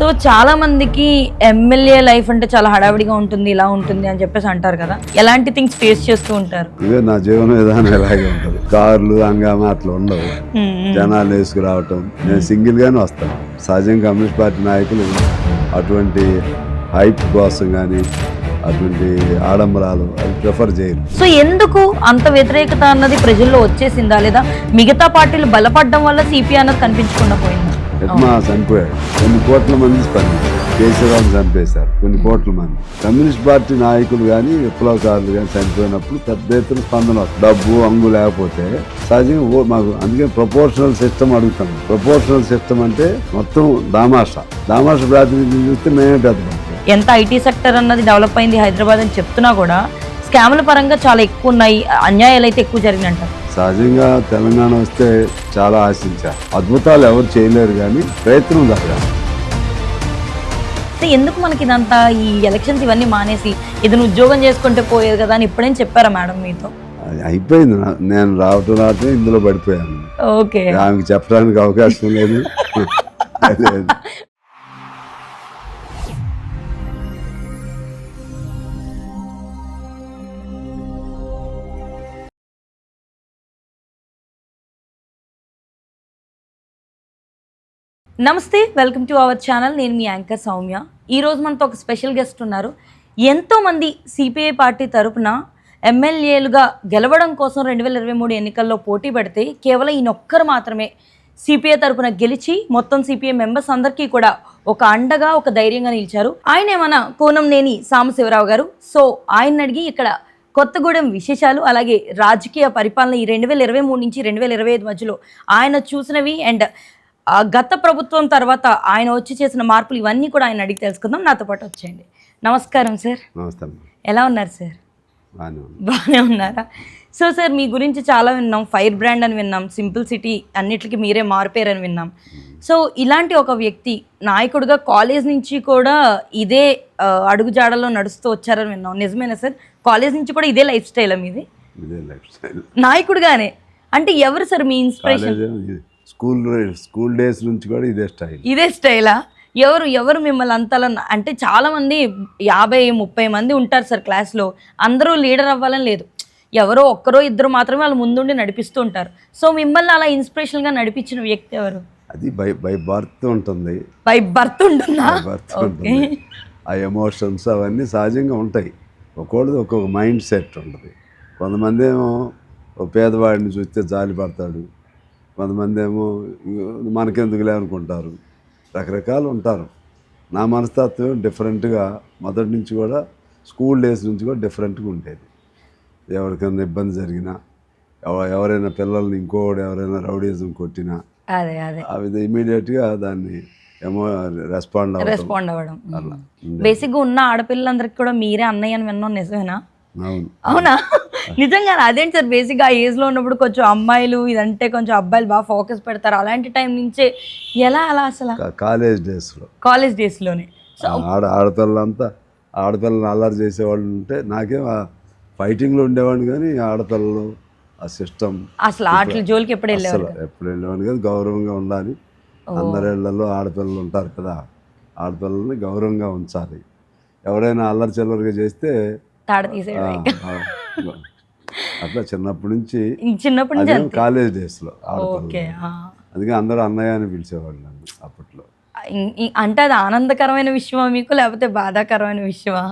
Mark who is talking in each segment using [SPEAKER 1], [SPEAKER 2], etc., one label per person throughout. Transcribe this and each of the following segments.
[SPEAKER 1] So చాలా మందికి MLA life అంటే చాలా హడావిడిగా ఉంటుంది, ఇలా ఉంటుంది అని చెప్పేసి అంటారు కదా. ఎలాంటి థింగ్స్ ఫేస్ చేస్తూ ఉంటారు?
[SPEAKER 2] ఇదే నా జీవన విధానం ఇలాగే ఉంటుంది. కార్లు హంగామా అట్లా ఉండవు, జనాలు వేసుకురావటం. నేను సింగిల్ గానే వస్తాను. సహజంగా కమ్యూనిస్ట్ పార్టీ నాయకులు అటువంటి హైప్ కోసం కానీ అటువంటి ఆడంబరాలు అవి ప్రిఫర్ చేయరు.
[SPEAKER 1] సో ఎందుకు అంత వ్యతిరేకత అన్నది ప్రజల్లో వచ్చేసిందా, లేదా మిగతా పార్టీలు బలపడడం వల్ల సిపిఐ అన్నది కనిపించకుండా పోయిందా?
[SPEAKER 2] ఎట్లా చనిపోయాడు, కొన్ని కోట్ల మంది స్పందించారు. కేసీఆర్ చంపేశారు కొన్ని కోట్ల మంది. కమ్యూనిస్ట్ పార్టీ నాయకులు కానీ విప్లవకారులు కానీ చనిపోయినప్పుడు పెద్ద ఎత్తున స్పందన వస్తుంది. డబ్బు అంగు లేకపోతే సహజంగా మాకు అందుకే ప్రపోర్షనల్ సిస్టమ్ అడుగుతాం. ప్రపోర్షనల్ సిస్టమ్ అంటే మొత్తం దామాషా ప్రాతినిధ్యం చూస్తే మేమే పెద్ద.
[SPEAKER 1] ఎంత ఐటీ సెక్టర్ అన్నది డెవలప్ అయింది హైదరాబాద్ అని చెప్తున్నా కూడా స్కామ్ల పరంగా చాలా ఎక్కువ ఉన్నాయి, అన్యాయాలు అయితే ఎక్కువ జరిగినంటారు.
[SPEAKER 2] సహజంగా తెలంగాణ వస్తే చాలా ఆశించారు. అద్భుతాలు ఎవరు చేయలేరు కానీ ప్రయత్నం జరగాలి.
[SPEAKER 1] ఎందుకు మనకి ఇదంతా ఈ ఎలక్షన్స్ ఇవన్నీ మానేసి ఏదైనా ఉద్యోగం చేసుకుంటే పోయేది కదా అని ఇప్పుడేం చెప్పారా మేడం మీతో?
[SPEAKER 2] అయిపోయింది. నేను రావటం ఇందులో పడిపోయాను.
[SPEAKER 1] ఓకే,
[SPEAKER 2] ఆమెకు చెప్పడానికి అవకాశం లేదు.
[SPEAKER 1] నమస్తే, వెల్కమ్ టు అవర్ ఛానల్. నేను మీ యాంకర్ సౌమ్య. ఈరోజు మనతో ఒక స్పెషల్ గెస్ట్ ఉన్నారు. ఎంతోమంది సిపిఐ పార్టీ తరపున ఎమ్మెల్యేలుగా గెలవడం కోసం 2023 ఎన్నికల్లో పోటీ పెడితే కేవలం ఈయనొక్కరు మాత్రమే సిపిఐ తరపున గెలిచి మొత్తం సిపిఐ మెంబర్స్ అందరికీ కూడా ఒక అండగా, ఒక ధైర్యంగా నిలిచారు. ఆయనే మన కోనంనేని సాంబశివరావు గారు. సో ఆయన అడిగి ఇక్కడ కొత్తగూడెం విశేషాలు, అలాగే రాజకీయ పరిపాలన ఈ 2023 నుంచి 2025 మధ్యలో ఆయన చూసినవి అండ్ గత ప్రభుత్వం తర్వాత ఆయన వచ్చి చేసిన మార్పులు ఇవన్నీ కూడా ఆయన అడిగి తెలుసుకుందాం. నాతో పాటు వచ్చేయండి. నమస్కారం సార్.
[SPEAKER 2] నమస్తే.
[SPEAKER 1] ఎలా ఉన్నారు సార్?
[SPEAKER 2] బాగానే
[SPEAKER 1] ఉన్నారా? సో సార్, మీ గురించి చాలా విన్నాం. ఫైర్ బ్రాండ్ అని విన్నాం, సింపుల్ సిటీ అన్నిటికీ మీరే మారిపోయారని విన్నాం. సో ఇలాంటి ఒక వ్యక్తి నాయకుడిగా కాలేజ్ నుంచి కూడా ఇదే అడుగుజాడల్లో నడుస్తూ వచ్చారని విన్నాం. నిజమేనా సార్? కాలేజ్ నుంచి కూడా ఇదే లైఫ్ స్టైల్ మీది? నాయకుడిగానే అంటే ఎవరు సార్ మీ ఇన్స్పిరేషన్?
[SPEAKER 2] స్కూల్ డేస్ నుంచి కూడా ఇదే
[SPEAKER 1] స్టైలా? ఎవరు మిమ్మల్ని అంతలా? అంటే చాలామంది 50-30 మంది ఉంటారు సార్ క్లాస్లో, అందరూ లీడర్ అవ్వాలని లేదు, ఎవరో ఒక్కరో ఇద్దరు మాత్రమే వాళ్ళు ముందుండి నడిపిస్తూ ఉంటారు. సో మిమ్మల్ని అలా ఇన్స్పిరేషన్గా నడిపించిన వ్యక్తి ఎవరు?
[SPEAKER 2] అది బై బర్త్ ఉంటుంది.
[SPEAKER 1] బై బర్త్ ఉంటుందా?
[SPEAKER 2] ఆ ఎమోషన్స్ అవన్నీ సహజంగా ఉంటాయి. ఒక్కొక్కటి ఒక్కొక్క మైండ్ సెట్ ఉంటుంది. కొంతమంది ఏమో పేదవాడిని చూస్తే జాలి పడతాడు, కొంతమంది ఏమో మనకెందుకులే అనుకుంటారు. రకరకాలు ఉంటారు. నా మనస్తత్వం డిఫరెంట్గా మొదటి నుంచి కూడా, స్కూల్ డేస్ నుంచి కూడా డిఫరెంట్గా ఉండేది. ఎవరికైనా ఇబ్బంది జరిగినా, ఎవరైనా పిల్లల్ని ఎవరైనా రౌడీజం కొట్టినా అవి ఇమీడియట్గా దాన్ని రెస్పాండ్
[SPEAKER 1] అవ్వడం. బేసిక్గా ఉన్న ఆడపిల్లలందరికీ కూడా మీరే అన్నయ్య అని విన్నాం, నిజమేనా? అవునా? నిజంగా అదేంటి సార్, బేసిక్గా ఆ ఏజ్లో ఉన్నప్పుడు కొంచెం అమ్మాయిలు ఇదంటే కొంచెం అబ్బాయిలు బాగా ఫోకస్ పెడతారు. అలాంటి టైం నుంచే ఎలా అలా అసలు? కాలేజ్ డేస్లోనే
[SPEAKER 2] ఆడపిల్లలు అల్లరి చేసేవాళ్ళు ఉంటే నాకేం ఫైటింగ్లో ఉండేవాడిని, కానీ ఆడపిల్లలు ఆ సిస్టమ్
[SPEAKER 1] అసలు ఆటల జోలికి ఎప్పుడు
[SPEAKER 2] వెళ్ళేవాడిని కానీ గౌరవంగా ఉండాలి. అందరేళ్లలో ఆడపిల్లలు ఉంటారు కదా, ఆడపిల్లల్ని గౌరవంగా ఉంచాలి. ఎవరైనా అల్లరి చిల్లరిగా చేస్తే అట్లా చిన్నప్పటి నుంచి కాలేజ్ డేస్లో అందుకే అందరూ అన్నయ్య అని పిలిచేవాళ్ళు అప్పట్లో.
[SPEAKER 1] అంటే అది ఆనందకరమైన విషయమా మీకు, లేకపోతే బాధాకరమైన విషయమా?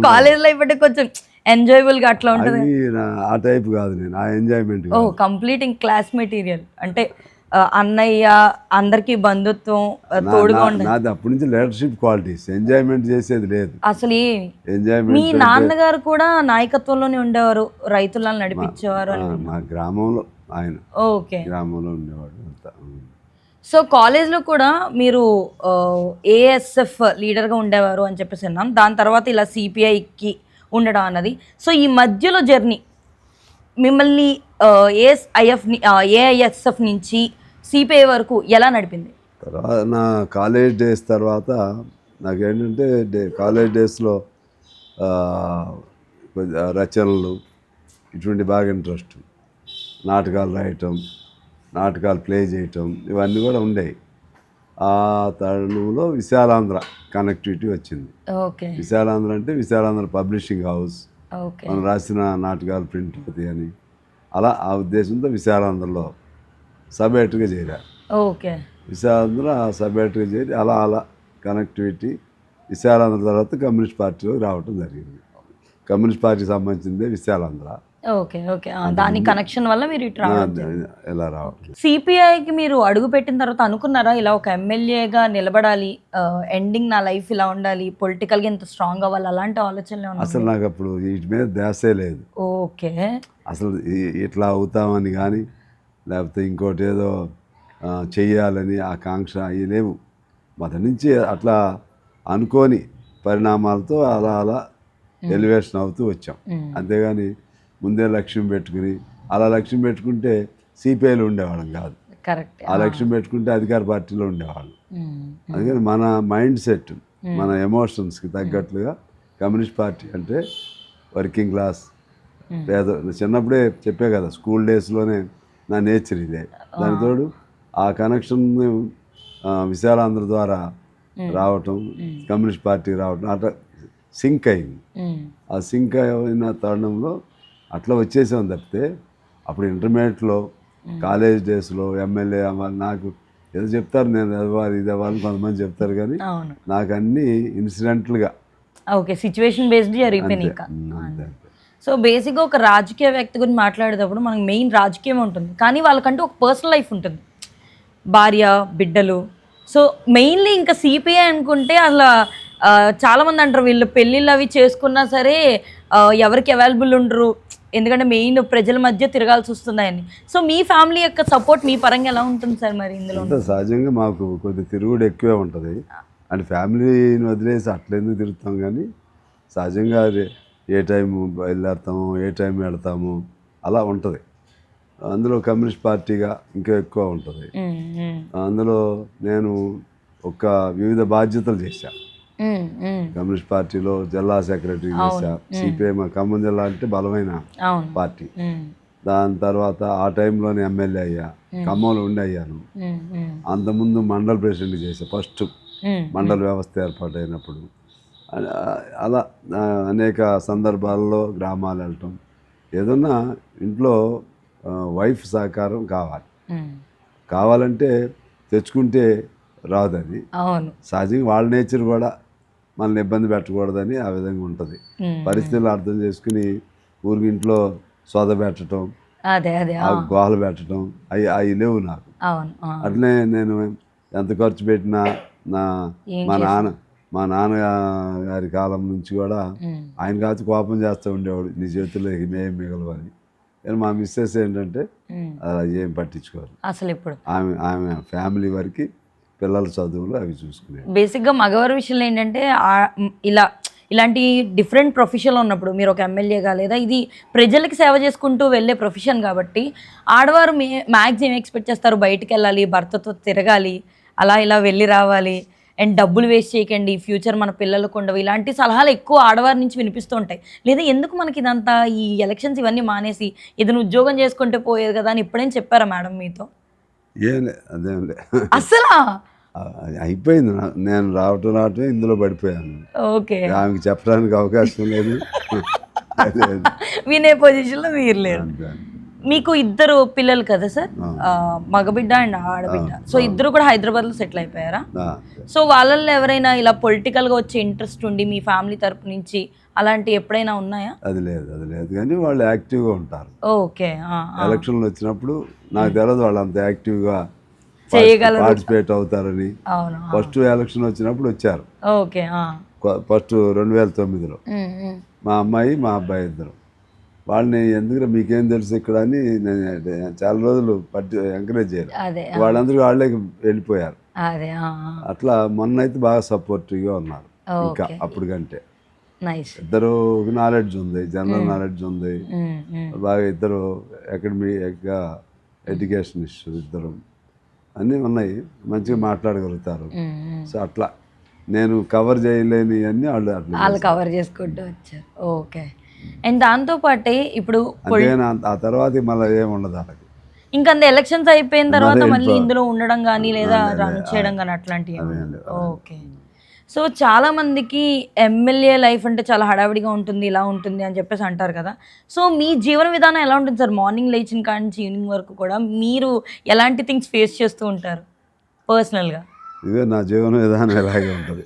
[SPEAKER 1] కాలేజ్ లైఫ్ అంటే కొంచెం ఎంజాయబుల్ గా అట్లా ఉంటుంది.
[SPEAKER 2] ఆ టైప్ కాదు, నేను ఆ ఎంజాయ్మెంట్.
[SPEAKER 1] కంప్లీట్ క్లాస్ మెటీరియల్ అంటే అన్నయ్య, అందరికి బంధుత్వం, తోడుగా
[SPEAKER 2] నాది అప్పటి నుంచి లీడర్షిప్ క్వాలిటీస్. ఎంజాయ్మెంట్ చేసేది లేదు అసలు. ఎంజాయ్మెంట్.
[SPEAKER 1] మీ నాన్నగారు కూడా నాయకత్వంలోనే ఉండేవారు, రైతులను నడిపించేవారు
[SPEAKER 2] మా గ్రామంలో. ఆయన గ్రామంలో ఉండేవాడు.
[SPEAKER 1] సో కాలేజ్లో కూడా మీరు ఏఎస్ఎఫ్ లీడర్గా ఉండేవారు అని చెప్పేసి అన్నాం. దాని తర్వాత ఇలా సిపిఐకి ఉండడం అన్నది. సో ఈ మధ్యలో జర్నీ మిమ్మల్ని ఏఐఎస్ఎఫ్ నుంచి సిపిఐ వరకు ఎలా నడిపింది?
[SPEAKER 2] నా కాలేజ్ డేస్ తర్వాత నాకేంటంటే కాలేజ్ డేస్లో రచనలు ఇటువంటి బాగా ఇంట్రెస్ట్. నాటకాలు రాయటం, నాటకాలు ప్లే చేయటం ఇవన్నీ కూడా ఉండేవి. ఆ తరుణంలో విశాలాంధ్ర కనెక్టివిటీ వచ్చింది.
[SPEAKER 1] ఓకే.
[SPEAKER 2] విశాలాంధ్ర అంటే విశాలాంధ్ర పబ్లిషింగ్ హౌస్,
[SPEAKER 1] ఓకే.
[SPEAKER 2] మనం రాసిన నాటకాలు ప్రింట్ అవుతాయి అని, అలా ఆ ఉద్దేశంతో విశాలాంధ్రలో సబ్ ఎడిటర్గా చేరా.
[SPEAKER 1] ఓకే.
[SPEAKER 2] విశాలాంధ్ర సబ్ ఎడిటర్గా చేరి అలా అలా కనెక్టివిటీ విశాలాంధ్ర తర్వాత కమ్యూనిస్ట్ పార్టీలోకి రావటం జరిగింది. కమ్యూనిస్ట్ పార్టీకి సంబంధించిందే విశాలాంధ్ర.
[SPEAKER 1] ఓకే. ఓకే. దాని కనెక్షన్ వల్ల మీరు ఇటు రావడం.
[SPEAKER 2] ఎలా రావట్లేదు.
[SPEAKER 1] సిపిఐకి మీరు అడుగు పెట్టిన తర్వాత అనుకున్నారా ఇలా ఒక ఎమ్మెల్యేగా నిలబడాలి, ఎండింగ్ నా లైఫ్ ఇలా ఉండాలి, పొలిటికల్గా ఇంత స్ట్రాంగ్ అవ్వాలి, అలాంటి ఆలోచనలే ఉన్నాయి?
[SPEAKER 2] అసలు నాకు అప్పుడు వీటి మీద ధ్యాసే లేదు.
[SPEAKER 1] ఓకే.
[SPEAKER 2] అసలు ఇట్లా అవుతామని కానీ లేకపోతే ఇంకోటి ఏదో చెయ్యాలని ఆకాంక్ష అవి లేవు. మొదటి నుంచి అట్లా అనుకోని పరిణామాలతో అలా అలా ఎలివేషన్ అవుతూ వచ్చాం. అంతేగాని ముందే లక్ష్యం పెట్టుకుని అలా లక్ష్యం పెట్టుకుంటే సిపిఐలో ఉండేవాళ్ళం కాదు.
[SPEAKER 1] కరెక్ట్.
[SPEAKER 2] ఆ లక్ష్యం పెట్టుకుంటే అధికార పార్టీలో ఉండేవాళ్ళం. అందుకని మన మైండ్ సెట్, మన ఎమోషన్స్కి తగ్గట్లుగా కమ్యూనిస్ట్ పార్టీ అంటే వర్కింగ్ క్లాస్ పేద. చిన్నప్పుడే చెప్పే కదా, స్కూల్ డేస్లోనే నా నేచర్ ఇదే. దాని తోడు ఆ కనెక్షన్ విశాలాంధ్ర ద్వారా రావటం, కమ్యూనిస్ట్ పార్టీకి రావటం అట్లా సింక్ అయింది. ఆ సింక్ అయిన తరుణంలో అట్లా వచ్చేసాం తప్పితే అప్పుడు ఇంటర్మీడియట్లో కాలేజ్ డేస్లో ఎమ్మెల్యే అవ్వాలి, నాకు ఏదో చెప్తారు నేను అవ్వాలి ఇది అవ్వాలి కొంతమంది చెప్తారు, కానీ నాకు అన్నీ ఇన్సిడెంటల్గా
[SPEAKER 1] ఓకే సిచ్యువేషన్ బేస్డ్ జరిగిపోయినాయి. సో బేసిక్గా ఒక రాజకీయ వ్యక్తి గురించి మాట్లాడేటప్పుడు మనకి మెయిన్ రాజకీయం ఉంటుంది, కానీ వాళ్ళకంటూ ఒక పర్సనల్ లైఫ్ ఉంటుంది, భార్య బిడ్డలు. సో మెయిన్లీ ఇంకా సిపిఐ అనుకుంటే అలా చాలామంది అంటారు వీళ్ళు పెళ్ళిళ్ళు అవి చేసుకున్నా సరే ఎవరికి అవైలబుల్ ఉండరు, ఎందుకంటే మెయిన్ ప్రజల మధ్య తిరగాల్సి వస్తుంది అని. సో మీ ఫ్యామిలీ యొక్క సపోర్ట్ మీ పరంగా ఎలా ఉంటుంది సార్? మరి ఇందులో
[SPEAKER 2] సహజంగా మాకు కొద్ది తిరుగుడు ఎక్కువే ఉంటుంది. అంటే ఫ్యామిలీని వదిలేసి అట్లెందుకు తిరుగుతాం, కానీ సహజంగా ఏ టైం బయలుదేరుతాము, ఏ టైం వెళ్తాము అలా ఉంటుంది. అందులో కమ్యూనిస్ట్ పార్టీగా ఇంకా ఎక్కువ ఉంటుంది. అందులో నేను ఒక వివిధ బాధ్యతలు చేశాను. కమ్యూనిస్ట్ పార్టీలో జిల్లా సెక్రటరీ చేశా. సిపిఐ మా ఖమ్మం జిల్లా అంటే బలమైన పార్టీ. దాని తర్వాత ఆ టైంలోనే ఎమ్మెల్యే అయ్యా, ఖమ్మంలో ఉండి అయ్యాను. అంతకుముందు మండల ప్రెసిడెంట్ చేశా ఫస్ట్ మండల వ్యవస్థ ఏర్పాటైనప్పుడు. అలా అనేక సందర్భాల్లో గ్రామాలు వెళ్ళటం, ఏదన్నా ఇంట్లో వైఫ్ సహకారం కావాలంటే తెచ్చుకుంటే రాదు, అది సహజంగా వాళ్ళ నేచర్ కూడా మనల్ని ఇబ్బంది పెట్టకూడదని ఆ విధంగా ఉంటుంది. పరిస్థితులు అర్థం చేసుకుని ఊరికి ఇంట్లో సోద పెట్టడం, గోహలు పెట్టడం అవి లేవు నాకు. అట్లనే నేను ఎంత ఖర్చు పెట్టినా మా నాన్నగారి కాలం నుంచి కూడా ఆయన కాదు కోపం చేస్తూ ఉండేవాడు, నీ చేతుల్లో ఏం మిగలవని. కానీ మా మిస్సెస్ ఏంటంటే అలా ఏం పట్టించుకోరు
[SPEAKER 1] అసలు. ఇప్పుడు
[SPEAKER 2] ఆమె ఫ్యామిలీ వరకు పిల్లల చదువులు అవి చూసుకునే.
[SPEAKER 1] బేసిక్గా మగవారి విషయంలో ఏంటంటే ఇలాంటి డిఫరెంట్ ప్రొఫెషన్లో ఉన్నప్పుడు మీరు ఒక ఎమ్మెల్యేగా లేదా ఇది ప్రజలకి సేవ చేసుకుంటూ వెళ్ళే ప్రొఫెషన్ కాబట్టి ఆడవారు మ్యాక్సిమం ఎక్స్పెక్ట్ చేస్తారు బయటికి వెళ్ళాలి, భర్తతో తిరగాలి, అలా ఇలా వెళ్ళి రావాలి, అండ్ డబ్బులు వేస్ట్ చేయకండి, ఫ్యూచర్ మన పిల్లలకు ఉండవు, ఇలాంటి సలహాలు ఎక్కువ ఆడవారి నుంచి వినిపిస్తూ ఉంటాయి. లేదా ఎందుకు మనకి ఇదంతా ఈ ఎలక్షన్స్ ఇవన్నీ మానేసి ఏదైనా ఉద్యోగం చేసుకుంటే పోయేది కదా అని ఎప్పుడైనా చెప్పారా మేడం మీతో?
[SPEAKER 2] అదేం
[SPEAKER 1] అసలు
[SPEAKER 2] అయిపోయింది. నేను రావటమే ఇందులో పడిపోయాను.
[SPEAKER 1] ఓకే,
[SPEAKER 2] ఆమెకి చెప్పడానికి అవకాశం లేదు,
[SPEAKER 1] వినే పొజిషన్లో మీరు లేరు. మీకు ఇద్దరు పిల్లలు కదా సార్, మగబిడ్డ అండ్ ఆడబిడ్డ. సో ఇద్దరు కూడా హైదరాబాద్లో సెటిల్ అయిపోయారా? సో వాళ్ళల్లో ఎవరైనా ఇలా పొలిటికల్గా వచ్చే ఇంట్రెస్ట్ ఉండి మీ ఫ్యామిలీ తరపు నుంచి అలాంటి ఎప్పుడైనా ఉన్నాయా?
[SPEAKER 2] అది లేదు కానీ వాళ్ళు యాక్టివ్గా ఉంటారు.
[SPEAKER 1] ఓకే.
[SPEAKER 2] ఎలక్షన్లు వచ్చినప్పుడు నాకు తెలియదు వాళ్ళు అంత యాక్టివ్గా
[SPEAKER 1] చేయగలరు,
[SPEAKER 2] పార్టిసిపేట్ అవుతారని. ఫస్ట్ ఎలక్షన్ వచ్చినప్పుడు వచ్చారు.
[SPEAKER 1] ఓకే.
[SPEAKER 2] ఫస్ట్ 2009లో మా అమ్మాయి మా అబ్బాయి ఇద్దరు. వాళ్ళని ఎందుకు మీకేం తెలుసు ఇక్కడ అని నేను చాలా రోజులు ఎంకరేజ్ చేయలేదు. వాళ్ళందరూ వాళ్ళే వెళ్ళిపోయారు. అట్లా మొన్న అయితే బాగా సపోర్టివ్గా ఉన్నారు ఇంకా అప్పుడు కంటే. ఇద్దరు నాలెడ్జ్ ఉంది, జనరల్ నాలెడ్జ్ ఉంది బాగా. ఇద్దరు అకాడమిక్గా ఎడ్యుకేషనిస్ట్ ఇద్దరు, అన్నీ ఉన్నాయి, మంచిగా మాట్లాడగలుగుతారు. సో అట్లా నేను కవర్ చేయలేని అన్నీ వాళ్ళు
[SPEAKER 1] కవర్ చేసుకుంటూ వచ్చారు. ఓకే. అండ్ దాంతోపాటే ఇప్పుడు
[SPEAKER 2] ఆ తర్వాత మళ్ళీ ఏముండదు వాళ్ళకి.
[SPEAKER 1] ఇంకా అంత ఎలక్షన్స్ అయిపోయిన తర్వాత
[SPEAKER 2] మరి
[SPEAKER 1] మళ్ళీ ఇందులో ఉండడం కానీ లేదా
[SPEAKER 2] అదే,
[SPEAKER 1] రన్ చేయడం కానీ అట్లాంటివి
[SPEAKER 2] అదే అండి.
[SPEAKER 1] ఓకే. సో చాలా మందికి ఎమ్మెల్యే లైఫ్ అంటే చాలా హడావిడిగా ఉంటుంది, ఇలా ఉంటుంది అని చెప్పేసి అంటారు కదా. సో మీ జీవన విధానం ఎలా ఉంటుంది సార్? మార్నింగ్ లేచిన కాడి నుంచి ఈవినింగ్ వరకు కూడా మీరు ఎలాంటి థింగ్స్ ఫేస్ చేస్తూ ఉంటారు పర్సనల్గా?
[SPEAKER 2] ఇదే నా జీవన విధానం ఇలాగే ఉంటుంది.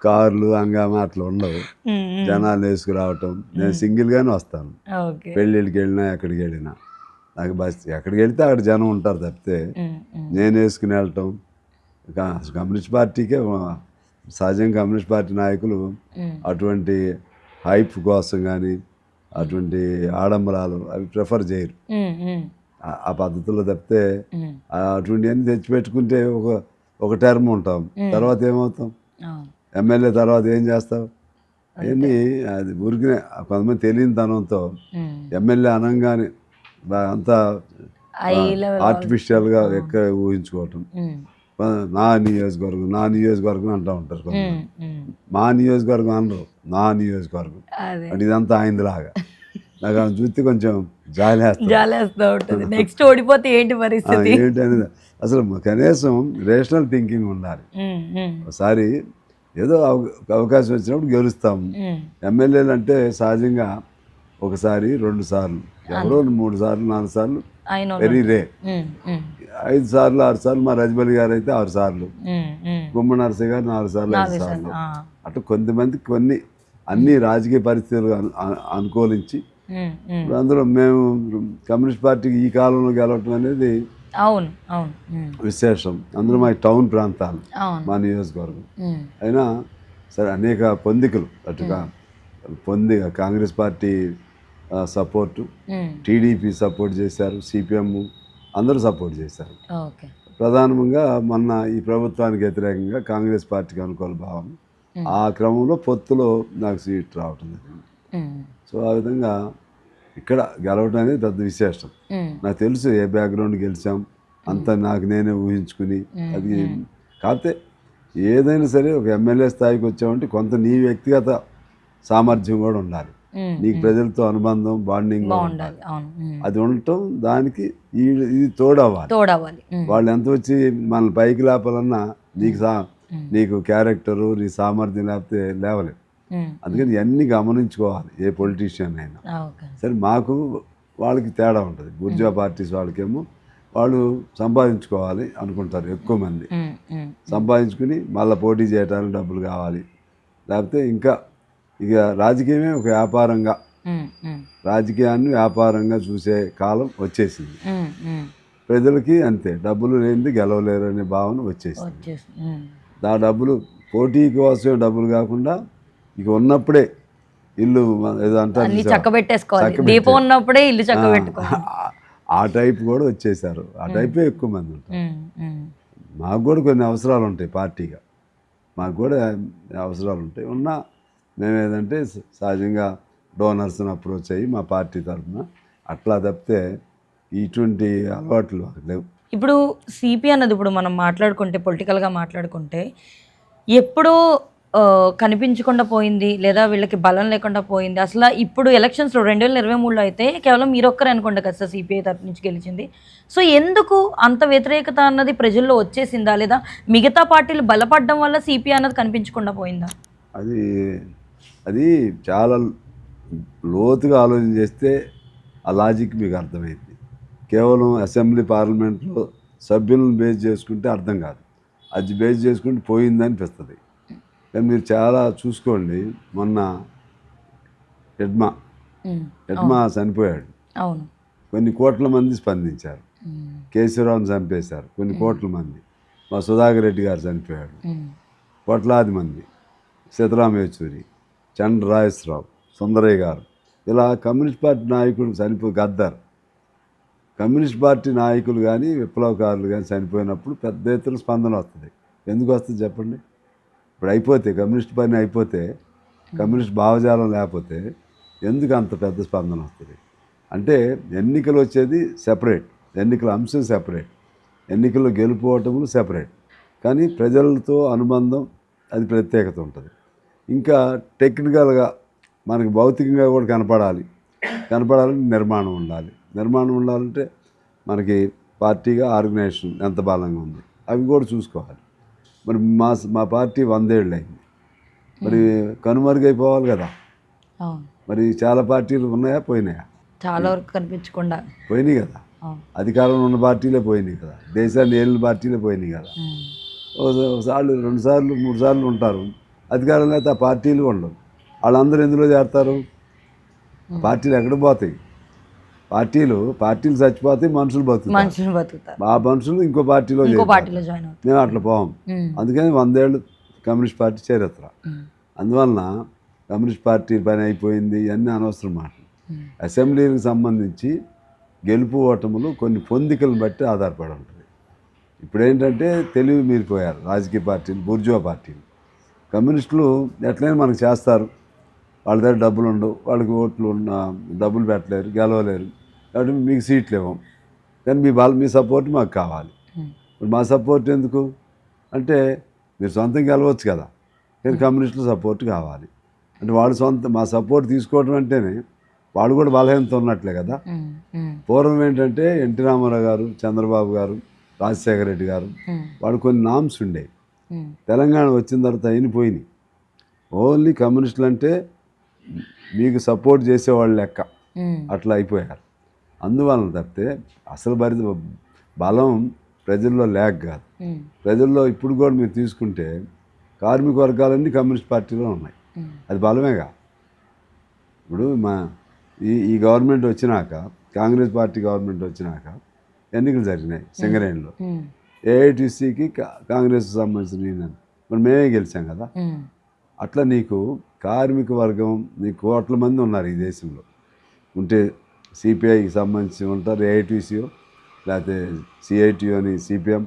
[SPEAKER 2] కార్లు హంగామా అట్లా ఉండవు, జనాలు వేసుకురావటం. నేను సింగిల్గానే వస్తాను,
[SPEAKER 1] ఓకే.
[SPEAKER 2] పెళ్ళిళ్ళకి వెళ్ళినా ఎక్కడికి వెళ్ళినా. నాకు బస్ ఎక్కడికి వెళ్తే అక్కడ జనం ఉంటారు తప్పితే నేను వేసుకుని వెళ్ళటం. కమ్యూనిస్ట్ పార్టీకే సహజంగా కమ్యూనిస్ట్ పార్టీ నాయకులు అటువంటి హైప్ కోసం కానీ అటువంటి ఆడంబరాలు అవి ప్రిఫర్ చేయరు. ఆ పద్ధతుల్లో తప్పితే అటువంటివన్నీ తెచ్చిపెట్టుకుంటే ఒక టర్మ్ ఉంటాం, తర్వాత ఏమవుతాం? ఎమ్మెల్యే తర్వాత ఏం చేస్తావు? అవన్నీ అది ఊరికినే కొంతమంది తెలియని తనంతో ఎమ్మెల్యే అనగానే అంతా ఆర్టిఫిషియల్గా ఎక్కడ ఊహించుకోవటం. నా నియోజకవర్గం అంటూ ఉంటారు కొంతమంది. మా నియోజకవర్గం అనరు, నా నియోజకవర్గం అంటే ఇదంతా ఆయనలాగా. నాకు ఆయన చూస్తే కొంచెం
[SPEAKER 1] జాలేస్తూ ఉంటుంది. నెక్స్ట్ ఓడిపోతే ఏంటి పరిస్థితి
[SPEAKER 2] ఏంటి అనేది అసలు కనీసం రేషనల్ థింకింగ్ ఉండాలి. ఒకసారి ఏదో అవకాశం వచ్చినప్పుడు గెలుస్తాము. ఎమ్మెల్యేలు అంటే సహజంగా ఒకసారి 2 సార్లు, ఎవరో 3 సార్లు 4 సార్లు వెరీ రే. 5 సార్లు 6 సార్లు మా రజబలి గారు అయితే 6 సార్లు, గుమ్మ నరసయ్య గారు 4 సార్లు 5 సార్లు. అట్లా కొంతమందికి కొన్ని అన్ని రాజకీయ పరిస్థితులు అనుకూలించి అందులో మేము కమ్యూనిస్ట్ పార్టీకి ఈ కాలంలో గెలవటం అనేది విశేషం. అందులో మా టౌన్ ప్రాంతాలు, మా నియోజకవర్గం అయినా సరే అనేక పొందికలు అటుగా Congress party support, TDP support చేశారు, సిపిఎం అందరూ సపోర్ట్ చేశారు. ప్రధానంగా మొన్న ఈ ప్రభుత్వానికి వ్యతిరేకంగా కాంగ్రెస్ పార్టీకి అనుకూల భావం, ఆ క్రమంలో పొత్తులో నాకు సీట్ రావటం జరిగింది. సో ఆ విధంగా ఇక్కడ గెలవడం అనేది పెద్ద విశేషం. నాకు తెలుసు ఏ బ్యాక్గ్రౌండ్ గెలిచాం అంత నాకు నేనే ఊహించుకుని. అది కాకపోతే ఏదైనా సరే ఒక ఎమ్మెల్యే స్థాయికి వచ్చామంటే కొంత నీ వ్యక్తిగత సామర్థ్యం కూడా ఉండాలి, నీకు ప్రజలతో అనుబంధం బాండింగ్ ఉండాలి. అది ఉండటం దానికి ఇది తోడవ్వాలి. వాళ్ళు ఎంత వచ్చి మనల్ని పైకి లేపాలన్నా నీకు క్యారెక్టరు నీ సామర్థ్యం లేకపోతే లేవలేవు. అందుకని ఇవన్నీ గమనించుకోవాలి ఏ పొలిటీషియన్ అయినా సరే. మాకు వాళ్ళకి తేడా ఉంటుంది. బుర్జా పార్టీస్ వాళ్ళకేమో వాళ్ళు సంపాదించుకోవాలి అనుకుంటారు, ఎక్కువ మంది సంపాదించుకుని మళ్ళీ పోటీ చేయడానికి డబ్బులు కావాలి. లేకపోతే ఇంకా ఇక రాజకీయమే ఒక వ్యాపారంగా, రాజకీయాన్ని వ్యాపారంగా చూసే కాలం వచ్చేసింది. ప్రజలకి అంతే, డబ్బులు లేనిది గెలవలేరు అనే భావన వచ్చేసింది. ఆ డబ్బులు పోటీ కోసం డబ్బులు కాకుండా ఇక ఉన్నప్పుడే ఇల్లు ఏదో అంటారు
[SPEAKER 1] ఉన్నప్పుడే ఇల్లు చక్కబెట్టుకోవాలి,
[SPEAKER 2] ఆ టైప్ కూడా వచ్చేసారు. ఆ టైపే ఎక్కువ మంది ఉంటారు. మాకు కూడా కొన్ని అవసరాలు ఉంటాయి, పార్టీగా మాకు కూడా అవసరాలు ఉంటాయి. మేము ఏదంటే సహజంగా డోనర్స్ని అప్రోచ్ అయ్యి మా పార్టీ తరఫున అట్లా తప్పితే ఇటువంటి అలవాట్లు లేవు.
[SPEAKER 1] ఇప్పుడు సిపి అన్నది ఇప్పుడు మనం మాట్లాడుకుంటే పొలిటికల్గా మాట్లాడుకుంటే ఎప్పుడూ కనిపించకుండా పోయింది, లేదా వీళ్ళకి బలం లేకుండా పోయింది. అసలు ఇప్పుడు ఎలక్షన్స్లో 2023లో అయితే కేవలం మీరొక్కరే అనుకోండి కదా సార్ సిపిఐ తరఫు నుంచి గెలిచింది. సో ఎందుకు అంత వ్యతిరేకత అన్నది ప్రజల్లో వచ్చేసిందా, లేదా మిగతా పార్టీలు బలపడడం వల్ల సిపిఐ అన్నది కనిపించకుండా పోయిందా?
[SPEAKER 2] అది చాలా లోతుగా ఆలోచన చేస్తే ఆ లాజిక్ మీకు అర్థమైంది. కేవలం అసెంబ్లీ పార్లమెంట్లో సభ్యులను బేస్ చేసుకుంటే అర్థం కాదు, అది బేస్ చేసుకుంటే పోయిందని అనిపిస్తుంది. కానీ మీరు చాలా చూసుకోండి, మొన్న ఎడ్మా చనిపోయాడు, కొన్ని కోట్ల మంది స్పందించారు. కేశవరావుని చంపేశారు, కొన్ని కోట్ల మంది. మా సుధాకర్ రెడ్డి గారు చనిపోయాడు, కోట్లాది మంది. సీతారాం యేచూరి, చంద్రరాజేశ్వరరావు, సుందరయ్య గారు, ఇలా కమ్యూనిస్ట్ పార్టీ నాయకుడు గద్దర్. కమ్యూనిస్ట్ పార్టీ నాయకులు కానీ విప్లవకారులు కానీ చనిపోయినప్పుడు పెద్ద ఎత్తున స్పందన వస్తుంది. ఎందుకు వస్తుంది చెప్పండి? ఇప్పుడు అయిపోతే కమ్యూనిస్ట్ పని అయిపోతే, కమ్యూనిస్ట్ భావజాలం లేకపోతే ఎందుకు అంత పెద్ద స్పందన వస్తుంది? అంటే ఎన్నికలు వచ్చేది సెపరేట్, ఎన్నికల అంశం సెపరేట్, ఎన్నికల్లో గెలుపోవటములు సెపరేట్, కానీ ప్రజలతో అనుబంధం అది ప్రత్యేకత ఉంటుంది. ఇంకా టెక్నికల్గా మనకి భౌతికంగా కూడా కనపడాలంటే నిర్మాణం ఉండాలి. నిర్మాణం ఉండాలంటే మనకి పార్టీగా ఆర్గనైజేషన్ ఎంత బలంగా ఉంది అవి కూడా చూసుకోవాలి. మరి మా పార్టీ 100 ఏళ్ళు అయింది, మరి కనుమరుగైపోవాలి కదా.
[SPEAKER 1] అవును,
[SPEAKER 2] మరి చాలా పార్టీలు ఉన్నాయా, పోయినాయా?
[SPEAKER 1] చాలా వరకు కనిపించకుండా
[SPEAKER 2] పోయినాయి కదా.
[SPEAKER 1] అవును.
[SPEAKER 2] అధికారంలో ఉన్న పార్టీలే పోయినాయి కదా, దేశాన్ని ఏలిన పార్టీలే పోయినాయి కదా. ఒకసార్లు 2 సార్లు 3 సార్లు ఉంటారు అధికారంలో, అయితే ఆ పార్టీలు ఉండవు. వాళ్ళందరూ ఎందులో చేరతారు? పార్టీలు ఎక్కడ పోతాయి? పార్టీలు చచ్చిపోతాయి, మనుషులు బతుకుతారు.
[SPEAKER 1] మనుషులు బతుకుతారు,
[SPEAKER 2] ఆ మనుషులు ఇంకో పార్టీలో
[SPEAKER 1] ఇంకో
[SPEAKER 2] చేరుతారు.
[SPEAKER 1] పార్టీలో జాయిన్ అవుతారు.
[SPEAKER 2] మేము అట్లా పోం. అందుకని 100 ఏళ్ళు కమ్యూనిస్ట్ పార్టీ చరిత్ర. అందువలన కమ్యూనిస్ట్ పార్టీ పని అయిపోయింది ఇవన్నీ అనవసరం మాట. అసెంబ్లీకి సంబంధించి గెలుపు ఓటములు కొన్ని పొందికలను బట్టి ఆధారపడి ఉంటుంది. ఇప్పుడు ఏంటంటే తెలివి మీరిపోయారు రాజకీయ పార్టీలు, బూర్జువా పార్టీలు. కమ్యూనిస్టులు ఎట్లయినా మనకు చేస్తారు, వాళ్ళ దగ్గర డబ్బులు ఉండవు, వాళ్ళకి ఓట్లు డబ్బులు పెట్టలేరు, గెలవలేరు, కాబట్టి మీకు సీట్లు ఇవ్వం. కానీ మీ సపోర్ట్ మాకు కావాలి. ఇప్పుడు మా సపోర్ట్ ఎందుకు అంటే మీరు సొంతం గెలవచ్చు కదా, కానీ కమ్యూనిస్టుల సపోర్ట్ కావాలి. అంటే వాళ్ళు మా సపోర్ట్ తీసుకోవడం అంటేనే వాళ్ళు కూడా బలహీనత ఉన్నట్లే కదా. పూర్వం ఏంటంటే ఎన్టీ రామారావు గారు, చంద్రబాబు గారు, రాజశేఖర రెడ్డి గారు, వాళ్ళు కొన్ని నామ్స్ ఉండేవి. తెలంగాణ వచ్చిన తర్వాత అయిపోయినాయి. ఓన్లీ కమ్యూనిస్టులు అంటే మీకు సపోర్ట్ చేసేవాళ్ళు లెక్క, అట్లా అయిపోయారు. అందువలన తప్పితే అసలు బలం ప్రజల్లో లేక కాదు. ప్రజల్లో ఇప్పుడు కూడా మీరు తీసుకుంటే కార్మిక వర్గాలన్నీ కమ్యూనిస్ట్ పార్టీలో ఉన్నాయి, అది బలమేగా. ఇప్పుడు ఈ గవర్నమెంట్ వచ్చినాక, కాంగ్రెస్ పార్టీ గవర్నమెంట్ వచ్చినాక ఎన్నికలు జరిగినాయి సింగరేణిలో. ఏఐటీసీకి కాంగ్రెస్ సంబంధించిన యూనియన్, మరి మేమే గెలిచాం కదా. అట్లా నీకు కార్మిక వర్గం, నీకు కోట్ల మంది ఉన్నారు ఈ దేశంలో. ఉంటే సిపిఐకి సంబంధించి ఉంటారు, ఏఐటీసీయో లేకపోతే సిఐటియు అని, సిపిఎం,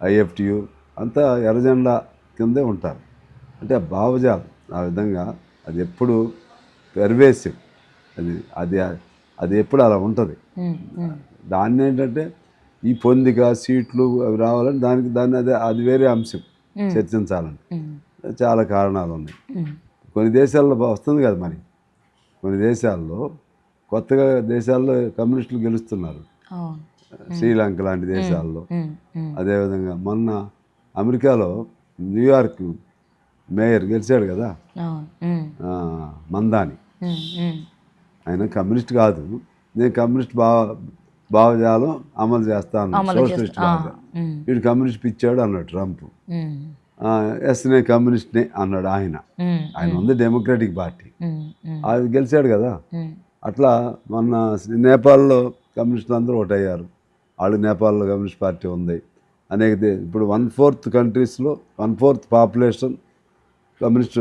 [SPEAKER 2] ఐఎఫ్టియు అంతా ఎర్రజెండా కిందే ఉంటారు. అంటే భావజాలం ఆ విధంగా అది ఎప్పుడు పెర్వేసివ్, అది ఎప్పుడు అలా ఉంటుంది. దాన్ని ఏంటంటే ఈ పొందిక సీట్లు అవి రావాలని దాన్ని అది వేరే అంశం చర్చించాలని చాలా కారణాలు ఉన్నాయి. కొన్ని దేశాల్లో వస్తుంది కదా, మరి కొన్ని దేశాల్లో కొత్తగా కమ్యూనిస్టులు గెలుస్తున్నారు. శ్రీలంక లాంటి దేశాల్లో, అదేవిధంగా మొన్న అమెరికాలో న్యూయార్క్ మేయర్ గెలిచాడు కదా, మందాని. ఆయన కమ్యూనిస్ట్ కాదు, నేను కమ్యూనిస్ట్ భావజాలం అమలు చేస్తాను, సోషలిస్ట్ భావజాలం. వీడు కమ్యూనిస్ట్ పిచ్చాడు అన్నాడు ట్రంప్. ఎస్ నేను కమ్యూనిస్ట్నే అన్నాడు ఆయన ఉంది డెమోక్రటిక్ పార్టీ, అది గెలిచాడు కదా. అట్లా మొన్న నేపాల్లో కమ్యూనిస్టులు అందరూ ఒకటయ్యారు, వాళ్ళు నేపాల్లో కమ్యూనిస్ట్ పార్టీ ఉంది. ఇప్పుడు 1/4 కంట్రీస్లో 1/4 పాపులేషన్ కమ్యూనిస్ట్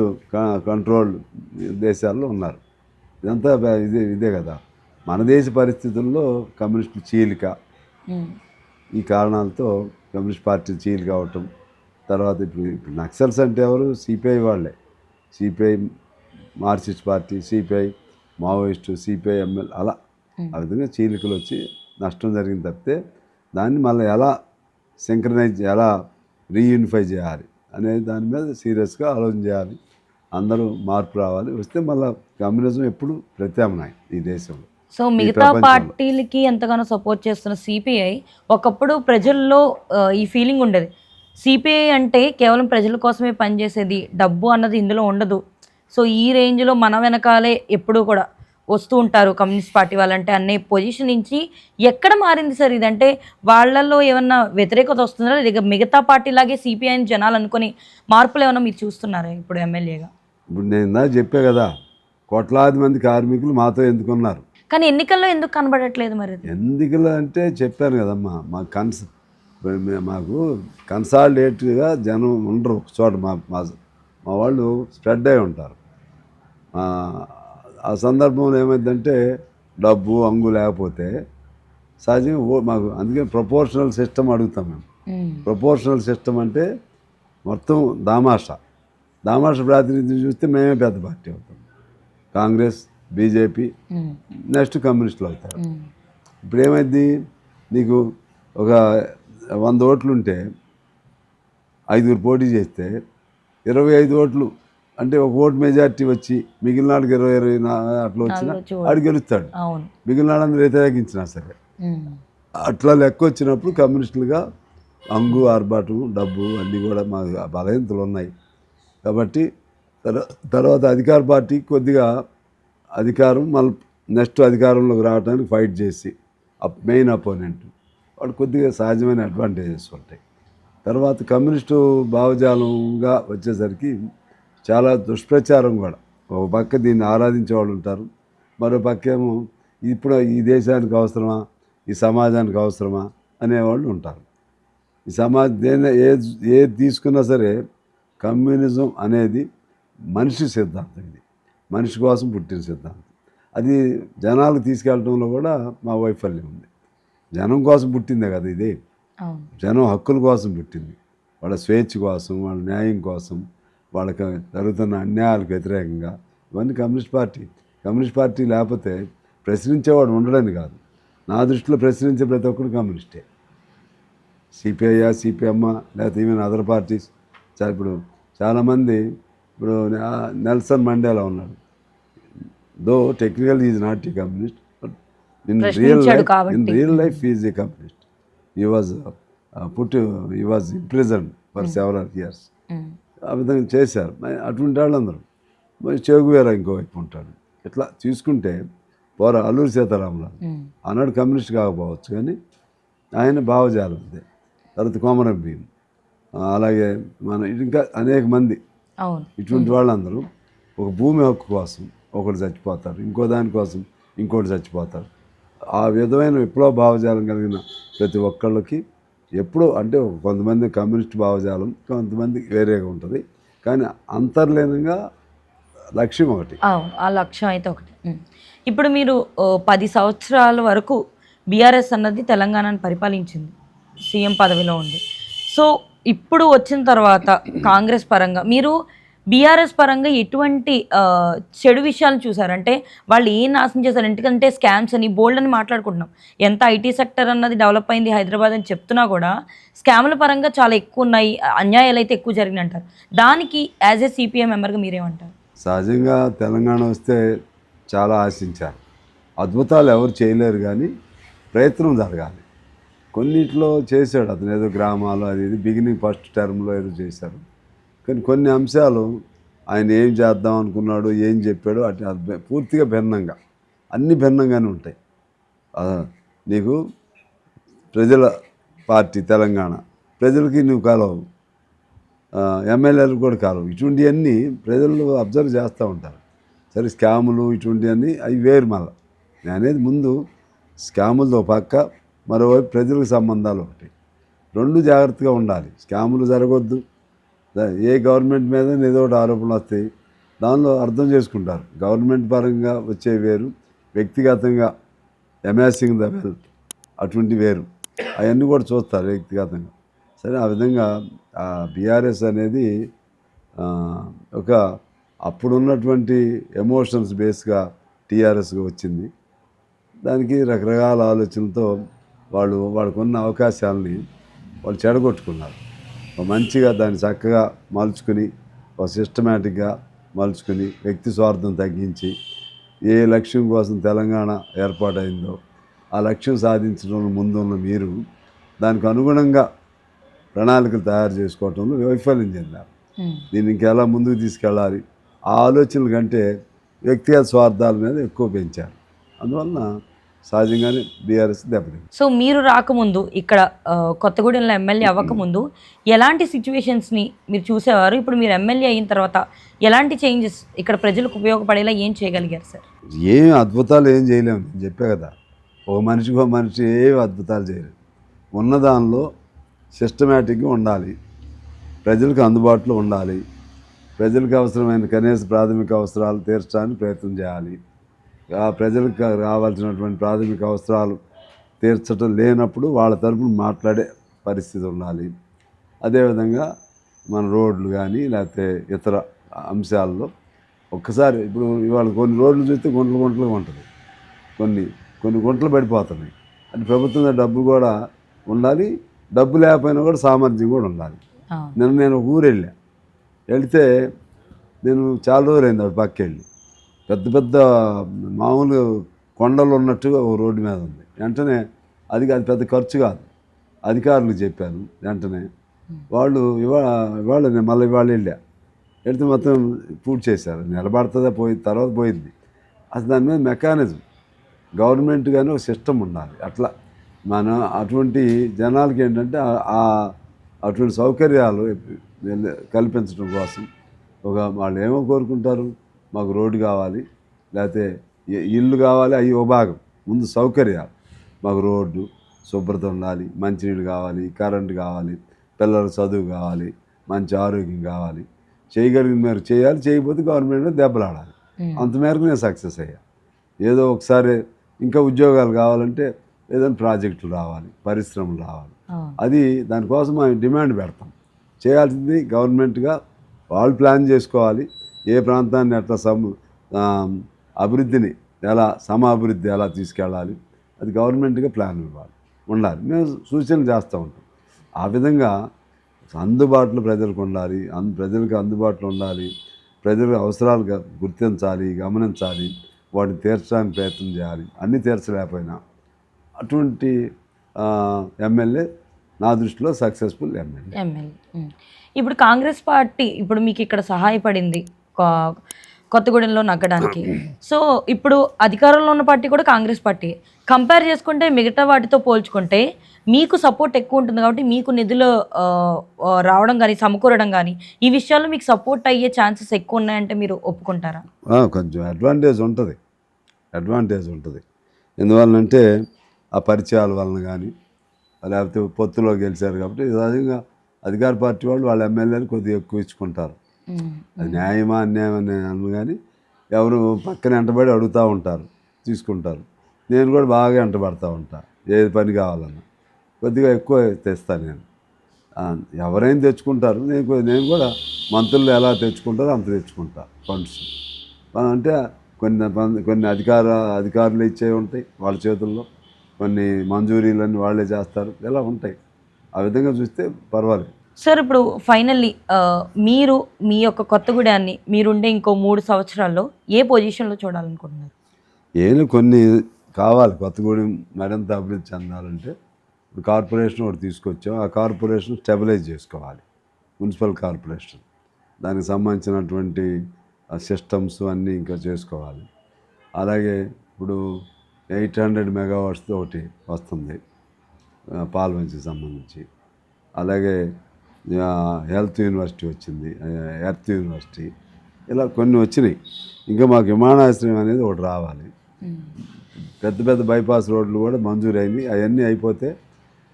[SPEAKER 2] కంట్రోల్డ్ దేశాల్లో ఉన్నారు. ఇదంతా ఇదే కదా. మన దేశ పరిస్థితుల్లో కమ్యూనిస్టులు చీలిక, ఈ కారణాలతో కమ్యూనిస్ట్ పార్టీ చీలిక అవటం. తర్వాత ఇప్పుడు నక్సల్స్ అంటే ఎవరు? సిపిఐ వాళ్ళే. CPI Marxist party, CPI Maoist, CPI ML, అలా ఆ విధంగా చీలికలు వచ్చి నష్టం జరిగింది తప్పితే దాన్ని మళ్ళీ ఎలా సింక్రనైజ్, ఎలా రీయూనిఫై చేయాలి అనేది దాని మీద సీరియస్గా ఆలోచన చేయాలి. అందరూ మార్పు రావాలి, వస్తే మళ్ళీ కమ్యూనిజం ఎప్పుడు ప్రత్యామ్నాయం ఈ దేశంలో.
[SPEAKER 1] సో మిగతా పార్టీలకి ఎంతగానో సపోర్ట్ చేస్తున్న సిపిఐ ఒకప్పుడు ప్రజల్లో ఈ ఫీలింగ్ ఉండేది, సిపిఐ అంటే కేవలం ప్రజల కోసమే పనిచేసేది, డబ్బు అన్నది ఇందులో ఉండదు. సో ఈ రేంజ్లో మన వెనకాలే ఎప్పుడూ కూడా వస్తూ ఉంటారు కమ్యూనిస్ట్ పార్టీ వాళ్ళంటే అనే పొజిషన్ నుంచి ఎక్కడ మారింది సార్ ఇదంటే? వాళ్ళల్లో ఏమన్నా వ్యతిరేకత వస్తుందా, లేదా మిగతా పార్టీలాగే సిపిఐని జనాలు అనుకుని మార్పులు ఏమన్నా మీరు చూస్తున్నారా ఇప్పుడు ఎమ్మెల్యేగా?
[SPEAKER 2] ఇప్పుడు నేను ఇందాక చెప్పా కదా, కోట్లాది మంది కార్మికులు మాతో ఎందుకున్నారు,
[SPEAKER 1] కానీ ఎన్నికల్లో ఎందుకు కనబడట్లేదు? మరి
[SPEAKER 2] ఎన్నికలు అంటే చెప్పాను కదమ్మా, మాకు కన్సాలిడేట్గా జనం ఉండరు ఒక చోట. మా వాళ్ళు స్ప్రెడ్ అయి ఉంటారు. ఆ సందర్భంలో ఏమైందంటే డబ్బు అంగు లేకపోతే సహజంగా మాకు, అందుకే ప్రపోర్షనల్ సిస్టమ్ అడుగుతాం మేము. ప్రపోర్షనల్ సిస్టమ్ అంటే మొత్తం దామాషా ప్రాతినిధ్యం చూస్తే మేమే పెద్ద పార్టీ అవుతాం, కాంగ్రెస్, బీజేపీ, నెక్స్ట్ కమ్యూనిస్టులు అవుతారు. ఇప్పుడు ఏమైంది, నీకు ఒక 100 ఓట్లు ఉంటే 5 పోటీ చేస్తే 25 ఓట్లు అంటే ఒక ఓటు మెజార్టీ వచ్చి మిగిలిన నాడికి 20 అట్లా వచ్చినా ఆడు గెలుస్తాడు. మిగిలిన వాళ్ళందరూ వ్యతిరేకించినా సరే అట్లా లెక్క వచ్చినప్పుడు కమ్యూనిస్టులుగా అంగు ఆర్బాటు డబ్బు అన్నీ కూడా మా బలహీనతలు ఉన్నాయి. కాబట్టి తర్వాత అధికార పార్టీ కొద్దిగా అధికారం మళ్ళీ నెక్స్ట్ అధికారంలోకి రావడానికి ఫైట్ చేసి మెయిన్ అపోనెంట్ వాడు కొద్దిగా సహజమైన అడ్వాంటేజెస్ ఉంటాయి. తర్వాత కమ్యూనిస్టు భావజాలంగా వచ్చేసరికి చాలా దుష్ప్రచారం కూడా. ఒక పక్క దీన్ని ఆరాధించే వాళ్ళు ఉంటారు, మరో పక్క ఏమో ఇప్పుడు ఈ దేశానికి అవసరమా, ఈ సమాజానికి అవసరమా అనేవాళ్ళు ఉంటారు. ఈ సమాజం ఏది తీసుకున్నా సరే కమ్యూనిజం అనేది మనిషి సిద్ధాంతం, ఇది మనిషి కోసం పుట్టిన సిద్ధాంతం. అది జనాలకు తీసుకెళ్ళడంలో కూడా మా వైఫల్యం ఉంది. జనం కోసం పుట్టిందే కదా ఇది, జనం హక్కుల కోసం పుట్టింది, వాళ్ళ స్వేచ్ఛ కోసం, వాళ్ళ న్యాయం కోసం, వాళ్ళకి జరుగుతున్న అన్యాయాలకు వ్యతిరేకంగా. ఇవన్నీ కమ్యూనిస్ట్ పార్టీ లేకపోతే ప్రశ్నించేవాడు ఉండడని కాదు. నా దృష్టిలో ప్రశ్నించే ప్రతి ఒక్కరు కమ్యూనిస్టే. సిపిఐ, సిపిఎం లేకపోతే ఈవెన్ అదర్ పార్టీస్. ఇప్పుడు చాలామంది ఇప్పుడు నెల్సన్ మండేలా ఉన్నాడు. Though technical is not a communist, but in real life is a communist. He was imprisoned for several years. ఆ విధంగా చేశారు. అటువంటి వాళ్ళందరూ. మరి చెగువేరా ఇంకోవైపు ఉంటాడు. ఇట్లా తీసుకుంటే అల్లూరి సీతారామరాజు ఆనాడు కమ్యూనిస్ట్ కాకపోవచ్చు, కానీ ఆయన భావజాలం అదే. తర్వాత కొమరం భీం, అలాగే ఇంకా అనేక మంది ఇటువంటి వాళ్ళందరూ ఒక భూమి హక్కు కోసం ఒకటి చచ్చిపోతారు, ఇంకో దానికోసం ఇంకోటి చచ్చిపోతారు. ఆ విధమైన విప్లవ భావజాలం కలిగిన ప్రతి ఒక్కళ్ళకి ఎప్పుడో అంటే కొంతమంది కమ్యూనిస్ట్ భావజాలం, కొంతమంది వేరేగా ఉంటుంది, కానీ అంతర్లీనంగా లక్ష్యం ఒకటి.
[SPEAKER 1] ఆ లక్ష్యం అయితే ఒకటి. ఇప్పుడు మీరు 10 సంవత్సరాల వరకు బీఆర్ఎస్ అన్నది తెలంగాణను పరిపాలించింది, సీఎం పదవిలో ఉంది. సో ఇప్పుడు వచ్చిన తర్వాత కాంగ్రెస్ పరంగా మీరు బీఆర్ఎస్ పరంగా ఎటువంటి చెడు విషయాలు చూసారంటే వాళ్ళు ఏం నాశనం చేశారు? ఎందుకంటే స్కామ్స్ అని బోల్డ్ అని మాట్లాడుకుంటున్నాం. ఎంత ఐటీ సెక్టర్ అన్నది డెవలప్ అయింది హైదరాబాద్ అని చెప్తున్నా కూడా స్కామ్ల పరంగా చాలా ఎక్కువ ఉన్నాయి, అన్యాయాలు అయితే ఎక్కువ జరిగినాయి అంటారు. దానికి యాజ్ ఏ సిపిఎం మెంబర్గా మీరేమంటారు?
[SPEAKER 2] సహజంగా తెలంగాణ వస్తే చాలా ఆశించారు. అద్భుతాలు ఎవరు చేయలేరు, కానీ ప్రయత్నం జరగాలి. కొన్నిట్లో చేశాడు అతను, ఏదో గ్రామాలు అది ఇది బిగినింగ్ ఫస్ట్ టర్మ్లో ఏదో చేశారు. కానీ కొన్ని అంశాలు ఆయన ఏం చేద్దాం అనుకున్నాడు, ఏం చెప్పాడు, అటు పూర్తిగా భిన్నంగా, అన్నీ భిన్నంగానే ఉంటాయి. నీకు ప్రజల పార్టీ తెలంగాణ, ప్రజలకి నువ్వు కలవు, ఎమ్మెల్యేలు కూడా కలవు. ఇటువంటివన్నీ ప్రజలు అబ్జర్వ్ చేస్తూ ఉంటారు. సరే స్కాములు ఇటువంటివన్నీ అవి వేరు. మళ్ళీ నేను అనేది ముందు స్కాములతో పక్క, మరోవైపు ప్రజలకు సంబంధాలు ఒకటి, రెండు జాగ్రత్తగా ఉండాలి. స్కాములు జరగొద్దు. ఏ గవర్నమెంట్ మీద ఏదో ఒకటి ఆరోపణలు వస్తాయి, దానిలో అర్థం చేసుకుంటారు. గవర్నమెంట్ పరంగా వచ్చే వేరు, వ్యక్తిగతంగా అమాసింగ్ ద వెల్త్ అటువంటి వేరు, అవన్నీ కూడా చూస్తారు వ్యక్తిగతంగా. సరే ఆ విధంగా బీఆర్ఎస్ అనేది ఒక అప్పుడున్నటువంటి ఎమోషన్స్ బేస్గా టీఆర్ఎస్గా వచ్చింది. దానికి రకరకాల ఆలోచనలతో వాళ్ళకున్న అవకాశాలని వాళ్ళు చెడగొట్టుకున్నారు. మంచిగా దాన్ని చక్కగా మలుచుకుని, ఒక సిస్టమేటిక్గా మలుచుకుని, వ్యక్తి స్వార్థం తగ్గించి, ఏ లక్ష్యం కోసం తెలంగాణ ఏర్పాటైందో ఆ లక్ష్యం సాధించడంలో ముందున్న మీరు దానికి అనుగుణంగా ప్రణాళికలు తయారు చేసుకోవటంలో వైఫల్యం చెందారు. దీన్ని ఇంకెలా ముందుకు తీసుకెళ్ళాలి ఆ ఆలోచనల కంటే వ్యక్తిగత స్వార్థాల మీద ఎక్కువ పెంచారు. అందువలన సహజంగానే బీఆర్ఎస్ దెబ్బతింది.
[SPEAKER 1] సో మీరు రాకముందు ఇక్కడ కొత్తగూడెంలో ఎమ్మెల్యే అవ్వకముందు ఎలాంటి సిచ్యువేషన్స్ని మీరు చూసేవారు? ఇప్పుడు మీరు ఎమ్మెల్యే అయిన తర్వాత ఎలాంటి చేంజెస్ ఇక్కడ ప్రజలకు ఉపయోగపడేలా ఏం చేయగలిగారు సార్?
[SPEAKER 2] ఏం అద్భుతాలు ఏం చేయలేము, నేను చెప్పే కదా. ఒక మనిషి ఏమి అద్భుతాలు చేయలేము. ఉన్న దానిలో సిస్టమేటిక్గా ఉండాలి, ప్రజలకు అందుబాటులో ఉండాలి, ప్రజలకు అవసరమైన కనీస ప్రాథమిక అవసరాలు తీర్చడానికి ప్రయత్నం చేయాలి. ఆ ప్రజలకు రావాల్సినటువంటి ప్రాథమిక అవసరాలు తీర్చడం లేనప్పుడు వాళ్ళ తరపున మాట్లాడే పరిస్థితి ఉండాలి. అదేవిధంగా మన రోడ్లు కానీ లేకపోతే ఇతర అంశాల్లో ఒక్కసారి ఇప్పుడు ఇవాళ కొన్ని రోడ్లు చూస్తే గుంటలుగా ఉంటుంది, కొన్ని గుంటలు పడిపోతున్నాయి. అంటే ప్రభుత్వం డబ్బు కూడా ఉండాలి, డబ్బు లేకపోయినా కూడా సామర్థ్యం కూడా ఉండాలి. నేను ఒక ఊరు వెళ్తే నేను చాలా రోజులైంది అప్పుడు పక్కెళ్ళి, పెద్ద పెద్ద మామూలు కొండలు ఉన్నట్టుగా ఒక రోడ్డు మీద ఉంది. వెంటనే అది పెద్ద ఖర్చు కాదు. అధికారులకు చెప్పాను వెంటనే. వాళ్ళు ఇవాళ నేను మళ్ళీ ఇవాళ వెళ్తే మొత్తం పూర్తి చేశారు. నిలబడుతుందా తర్వాత పోయింది. అసలు దాని మీద మెకానిజం గవర్నమెంట్ కానీ ఒక సిస్టమ్ ఉండాలి. అట్లా మనం అటువంటి జనాలకి ఏంటంటే అటువంటి సౌకర్యాలు కల్పించడం కోసం వాళ్ళు ఏమో కోరుకుంటారు, మాకు రోడ్డు కావాలి, లేకపోతే ఇల్లు కావాలి, అవి ఒక భాగం. ముందు సౌకర్యాలు, మాకు రోడ్డు, శుభ్రత ఉండాలి, మంచినీళ్ళు కావాలి, కరెంటు కావాలి, పిల్లల చదువు కావాలి, మంచి ఆరోగ్యం కావాలి. చేయగలిగిన మేరకు చేయాలి, చేయకపోతే గవర్నమెంట్ దెబ్బలాడాలి. అంత మేరకు నేను సక్సెస్ అయ్యా. ఏదో ఒకసారి ఇంకా ఉద్యోగాలు కావాలంటే ఏదైనా ప్రాజెక్టులు రావాలి, పరిశ్రమలు రావాలి. అది దానికోసం మనం డిమాండ్ పెడతాం. చేయాల్సింది గవర్నమెంట్గా వాళ్ళు ప్లాన్ చేసుకోవాలి. ఏ ప్రాంతాన్ని ఎట్లా అభివృద్ధిని అభివృద్ధి ఎలా తీసుకెళ్ళాలి, అది గవర్నమెంట్గా ప్లాన్ ఉండాలి. మేము సూచనలు చేస్తూ ఉంటాం. ఆ విధంగా అందుబాటులో ప్రజలకు ఉండాలి, ప్రజలకు అందుబాటులో ఉండాలి, ప్రజల అవసరాలు గుర్తించాలి, గమనించాలి, వాటిని తీర్చడానికి ప్రయత్నం చేయాలి. అన్నీ తీర్చలేకపోయినా అటువంటి ఎమ్మెల్యే నా దృష్టిలో సక్సెస్ఫుల్ ఎమ్మెల్యే.
[SPEAKER 1] ఇప్పుడు కాంగ్రెస్ పార్టీ ఇప్పుడు మీకు ఇక్కడ సహాయపడింది కొత్తగూడెంలో నగ్గడానికి. సో ఇప్పుడు అధికారంలో ఉన్న పార్టీ కూడా కాంగ్రెస్ పార్టీ. కంపేర్ చేసుకుంటే మిగతా వాటితో పోల్చుకుంటే మీకు సపోర్ట్ ఎక్కువ ఉంటుంది కాబట్టి మీకు నిధులు రావడం కానీ సమకూరడం కానీ ఈ విషయాల్లో మీకు సపోర్ట్ అయ్యే ఛాన్సెస్ ఎక్కువ ఉన్నాయంటే మీరు ఒప్పుకుంటారా?
[SPEAKER 2] కొంచెం అడ్వాంటేజ్ ఉంటుంది. ఎందువల్లంటే ఆ పరిచయాల వలన కానీ, లేకపోతే పొత్తులో గెలిచారు కాబట్టి సహజంగా అధికార పార్టీ వాళ్ళ ఎమ్మెల్యేలు కొద్దిగా ఎక్కువ ఇచ్చుకుంటారు. అది న్యాయమా అన్యాయం అని అను కానీ ఎవరు పక్కన వెంటబడి అడుగుతూ ఉంటారు, తీసుకుంటారు. నేను కూడా బాగా వెంటబడతా ఉంటాను. ఏది పని కావాలన్నా కొద్దిగా ఎక్కువ తెస్తాను నేను. ఎవరైనా తెచ్చుకుంటారు, నేను కూడా మంత్రులు ఎలా తెచ్చుకుంటారో అంత తెచ్చుకుంటా ఫండ్స్. అంటే కొన్ని అధికారులు ఇచ్చేవి ఉంటాయి వాళ్ళ చేతుల్లో, కొన్ని మంజూరీలన్నీ వాళ్ళే చేస్తారు, ఇలా ఉంటాయి. ఆ విధంగా చూస్తే పర్వాలేదు.
[SPEAKER 1] సార్ ఇప్పుడు ఫైనల్లీ మీరు మీ యొక్క కొత్తగూడెన్ని మీరుండే ఇంకో 3 సంవత్సరాల్లో ఏ పొజిషన్లో చూడాలనుకుంటున్నారు? కొన్ని కావాలి. కొత్తగూడెం మరింత అభివృద్ధి చెందాలంటే ఇప్పుడు కార్పొరేషన్ ఒకటి తీసుకొచ్చాం. ఆ కార్పొరేషన్ స్టెబిలైజ్ చేసుకోవాలి. మున్సిపల్ కార్పొరేషన్ దానికి సంబంధించినటువంటి సిస్టమ్స్ అన్నీ ఇంకా చేసుకోవాలి. అలాగే ఇప్పుడు 800 మెగావాట్స్తో ఒకటి వస్తుంది పాల్వంచికి సంబంధించి. అలాగే హెల్త్ యూనివర్సిటీ వచ్చింది, ఎర్త్ యూనివర్సిటీ, ఇలా కొన్ని వచ్చినాయి. ఇంకా మాకు విమానాశ్రయం అనేది ఒకటి రావాలి. పెద్ద బైపాస్ రోడ్లు కూడా మంజూరు అయింది. అవన్నీ అయిపోతే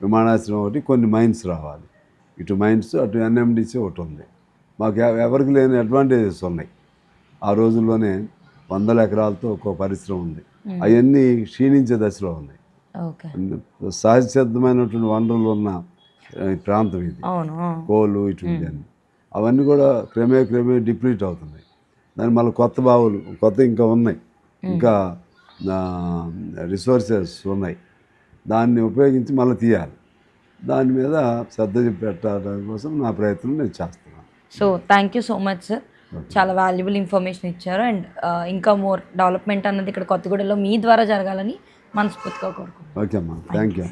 [SPEAKER 1] విమానాశ్రయం ఒకటి, కొన్ని మైన్స్ రావాలి. ఇటు మైన్స్, అటు ఎన్ఎండిసి ఒకటి ఉంది. మాకు ఎవరికి లేని అడ్వాంటేజెస్ ఉన్నాయి. ఆ రోజుల్లోనే 100 ఎకరాలతో ఒక్కో పరిశ్రమ ఉంది. అవన్నీ క్షీణించే దశలో ఉన్నాయి. సహజ సిద్ధమైనటువంటి వనరులు ఉన్న ప్రాంతం ఇది. కోళ్ళు ఇటువంటి అన్నీ అవన్నీ కూడా క్రమే డిప్లీట్ అవుతున్నాయి. దాని మళ్ళీ కొత్త బావులు ఇంకా ఉన్నాయి, ఇంకా రిసోర్సెస్ ఉన్నాయి. దాన్ని ఉపయోగించి మళ్ళీ తీయాలి. దాని మీద శ్రద్ధ పెట్టడం కోసం నా ప్రయత్నం నేను చేస్తున్నాను. So thank you so much sir. చాలా వాల్యుబుల్ ఇన్ఫర్మేషన్ ఇచ్చారు. అండ్ ఇంకా మోర్ డెవలప్మెంట్ అన్నది ఇక్కడ కొత్తగూడెంలో మీ ద్వారా జరగాలని మనస్ఫూర్తిగా కోరుకుంటున్నాను.
[SPEAKER 2] ఓకే అమ్మా, థ్యాంక్ యూ.